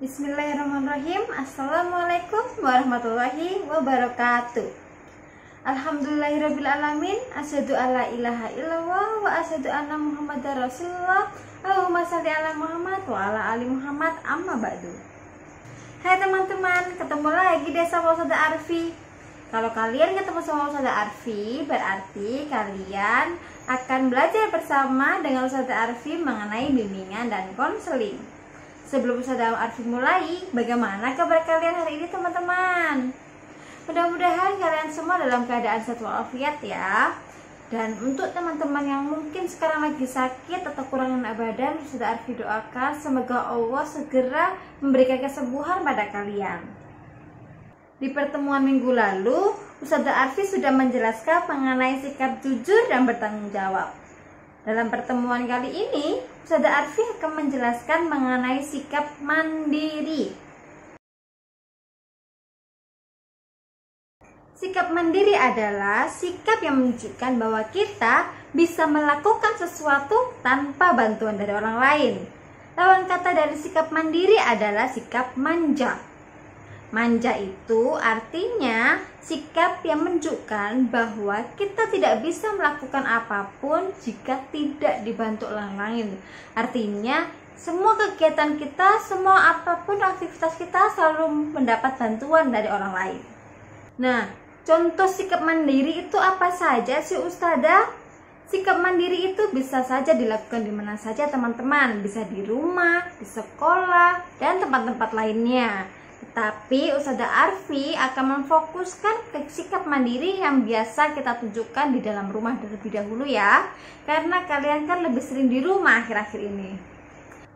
Bismillahirrahmanirrahim. Assalamualaikum warahmatullahi wabarakatuh. Alhamdulillahirrabbilalamin. Asyhadu alla ilaha illallah wa asyhadu anna muhammadar rasulullah. Allahumma shalli ala Muhammad wa ala ali Muhammad, amma ba'du. Hai teman-teman, ketemu lagi deh sama Ustazah Arfi. Kalau kalian ketemu sama Ustazah Arfi, berarti kalian akan belajar bersama dengan Ustazah Arfi mengenai bimbingan dan konseling. Sebelum Ustazah Arfi mulai, bagaimana kabar kalian hari ini teman-teman? Mudah-mudahan kalian semua dalam keadaan sehat walafiat ya. Dan untuk teman-teman yang mungkin sekarang lagi sakit atau kurang enak badan, Ustazah Arfi doakan semoga Allah segera memberikan kesembuhan pada kalian. Di pertemuan minggu lalu, Ustazah Arfi sudah menjelaskan mengenai sikap jujur dan bertanggung jawab. Dalam pertemuan kali ini, Ustazah Arfi akan menjelaskan mengenai sikap mandiri. Sikap mandiri adalah sikap yang menunjukkan bahwa kita bisa melakukan sesuatu tanpa bantuan dari orang lain. Lawan kata dari sikap mandiri adalah sikap manja. Manja itu artinya sikap yang menunjukkan bahwa kita tidak bisa melakukan apapun jika tidak dibantu orang lain. Artinya semua kegiatan kita, semua apapun aktivitas kita selalu mendapat bantuan dari orang lain. Nah, contoh sikap mandiri itu apa saja sih Ustazah? Sikap mandiri itu bisa saja dilakukan di mana saja teman-teman. Bisa di rumah, di sekolah, dan tempat-tempat lainnya. Tetapi Ustazah Arfi akan memfokuskan ke sikap mandiri yang biasa kita tunjukkan di dalam rumah terlebih dahulu ya. Karena kalian kan lebih sering di rumah akhir-akhir ini.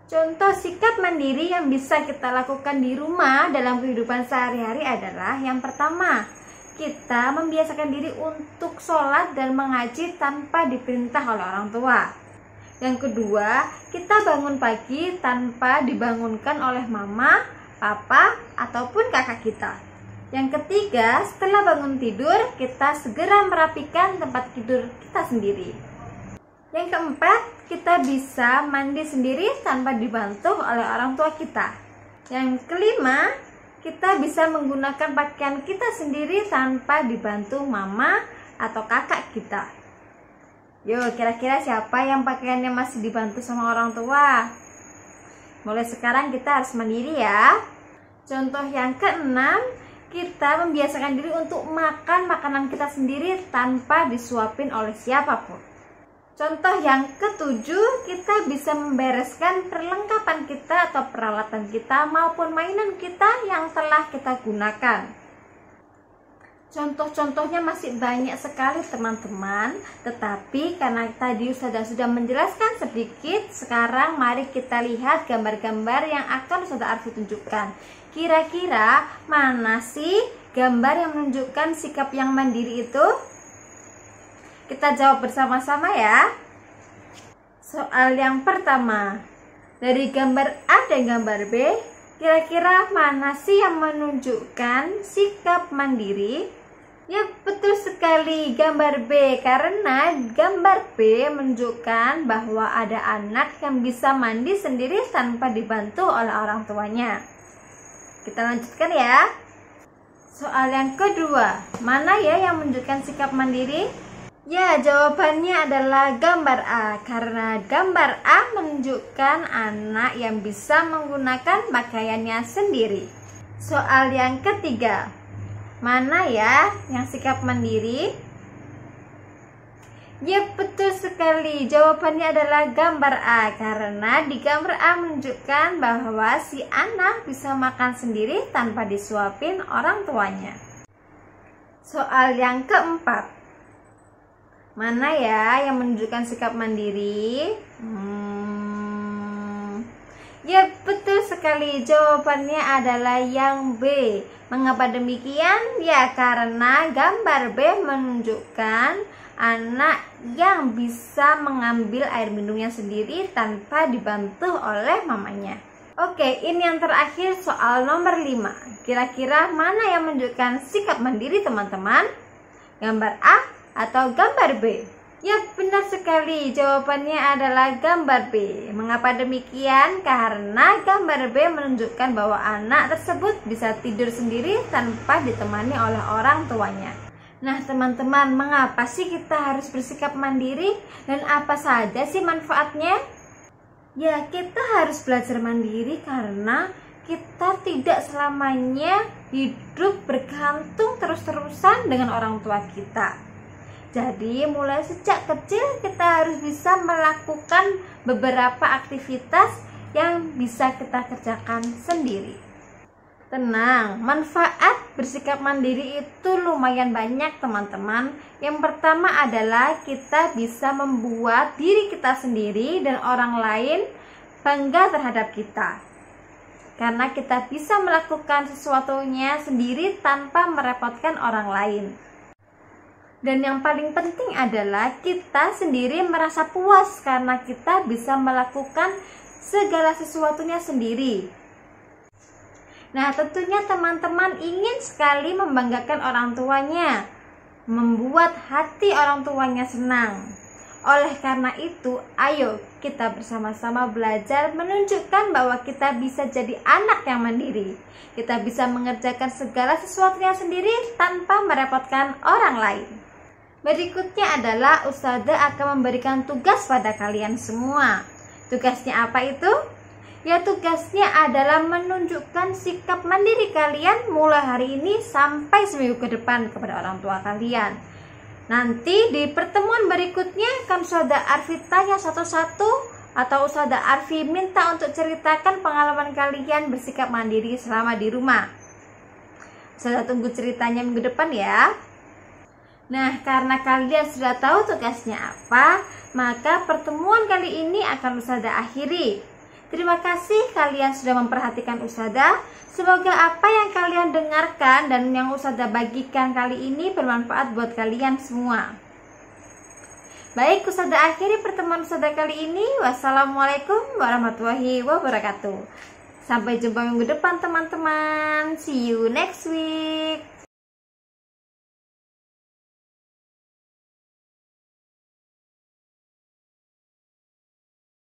Contoh sikap mandiri yang bisa kita lakukan di rumah dalam kehidupan sehari-hari adalah yang pertama, kita membiasakan diri untuk sholat dan mengaji tanpa diperintah oleh orang tua. Yang kedua, kita bangun pagi tanpa dibangunkan oleh mama, papa, ataupun kakak kita. Yang ketiga, setelah bangun tidur, kita segera merapikan tempat tidur kita sendiri. Yang keempat, kita bisa mandi sendiri tanpa dibantu oleh orang tua kita. Yang kelima, kita bisa menggunakan pakaian kita sendiri tanpa dibantu mama atau kakak kita. Yuk, kira-kira siapa yang pakaiannya masih dibantu sama orang tua? Mulai sekarang kita harus mandiri ya. Contoh yang keenam, kita membiasakan diri untuk makan makanan kita sendiri tanpa disuapin oleh siapapun. Contoh yang ketujuh, kita bisa membereskan perlengkapan kita atau peralatan kita maupun mainan kita yang telah kita gunakan. Contoh-contohnya masih banyak sekali teman-teman, tetapi karena tadi Ustazah sudah menjelaskan sedikit, sekarang mari kita lihat gambar-gambar yang akan Ustazah Arfi tunjukkan. Kira-kira mana sih gambar yang menunjukkan sikap yang mandiri itu? Kita jawab bersama-sama ya. Soal yang pertama, dari gambar A dan gambar B, kira-kira mana sih yang menunjukkan sikap mandiri? Ya, betul sekali gambar B, karena gambar B menunjukkan bahwa ada anak yang bisa mandi sendiri tanpa dibantu oleh orang tuanya. Kita lanjutkan ya. Soal yang kedua, mana ya yang menunjukkan sikap mandiri? Ya, jawabannya adalah gambar A, karena gambar A menunjukkan anak yang bisa menggunakan pakaiannya sendiri. Soal yang ketiga, mana ya yang sikap mandiri? Ya, betul sekali, jawabannya adalah gambar A, karena di gambar A menunjukkan bahwa si anak bisa makan sendiri tanpa disuapin orang tuanya. Soal yang keempat, mana ya yang menunjukkan sikap mandiri? Ya, betul sekali, jawabannya adalah yang B. Mengapa demikian? Ya, karena gambar B menunjukkan anak yang bisa mengambil air minumnya sendiri tanpa dibantu oleh mamanya. Oke, ini yang terakhir soal nomor 5. Kira-kira mana yang menunjukkan sikap mandiri teman-teman? Gambar A atau gambar B? Ya, benar sekali. Jawabannya adalah gambar B. Mengapa demikian? Karena gambar B menunjukkan bahwa anak tersebut bisa tidur sendiri tanpa ditemani oleh orang tuanya. Nah, teman-teman, mengapa sih kita harus bersikap mandiri dan apa saja sih manfaatnya? Ya, kita harus belajar mandiri karena kita tidak selamanya hidup bergantung terus-terusan dengan orang tua kita. Jadi mulai sejak kecil kita harus bisa melakukan beberapa aktivitas yang bisa kita kerjakan sendiri. Tenang, manfaat bersikap mandiri itu lumayan banyak teman-teman. Yang pertama adalah kita bisa membuat diri kita sendiri dan orang lain bangga terhadap kita. Karena kita bisa melakukan sesuatunya sendiri tanpa merepotkan orang lain. Dan yang paling penting adalah kita sendiri merasa puas karena kita bisa melakukan segala sesuatunya sendiri. Nah, tentunya teman-teman ingin sekali membanggakan orang tuanya, membuat hati orang tuanya senang. Oleh karena itu, ayo kita bersama-sama belajar menunjukkan bahwa kita bisa jadi anak yang mandiri. Kita bisa mengerjakan segala sesuatunya sendiri tanpa merepotkan orang lain. Berikutnya adalah Ustazah akan memberikan tugas pada kalian semua. Tugasnya apa itu? Ya, tugasnya adalah menunjukkan sikap mandiri kalian mulai hari ini sampai seminggu ke depan kepada orang tua kalian. Nanti di pertemuan berikutnya akan Ustazah Arfi tanya satu-satu atau Ustazah Arfi minta untuk ceritakan pengalaman kalian bersikap mandiri selama di rumah. Ustazah tunggu ceritanya minggu depan ya. Nah, karena kalian sudah tahu tugasnya apa, maka pertemuan kali ini akan Ustazah akhiri. Terima kasih kalian sudah memperhatikan Ustazah. Semoga apa yang kalian dengarkan dan yang Ustazah bagikan kali ini bermanfaat buat kalian semua. Baik, Ustazah akhiri pertemuan Ustazah kali ini. Wassalamualaikum warahmatullahi wabarakatuh. Sampai jumpa minggu depan teman-teman. See you next week.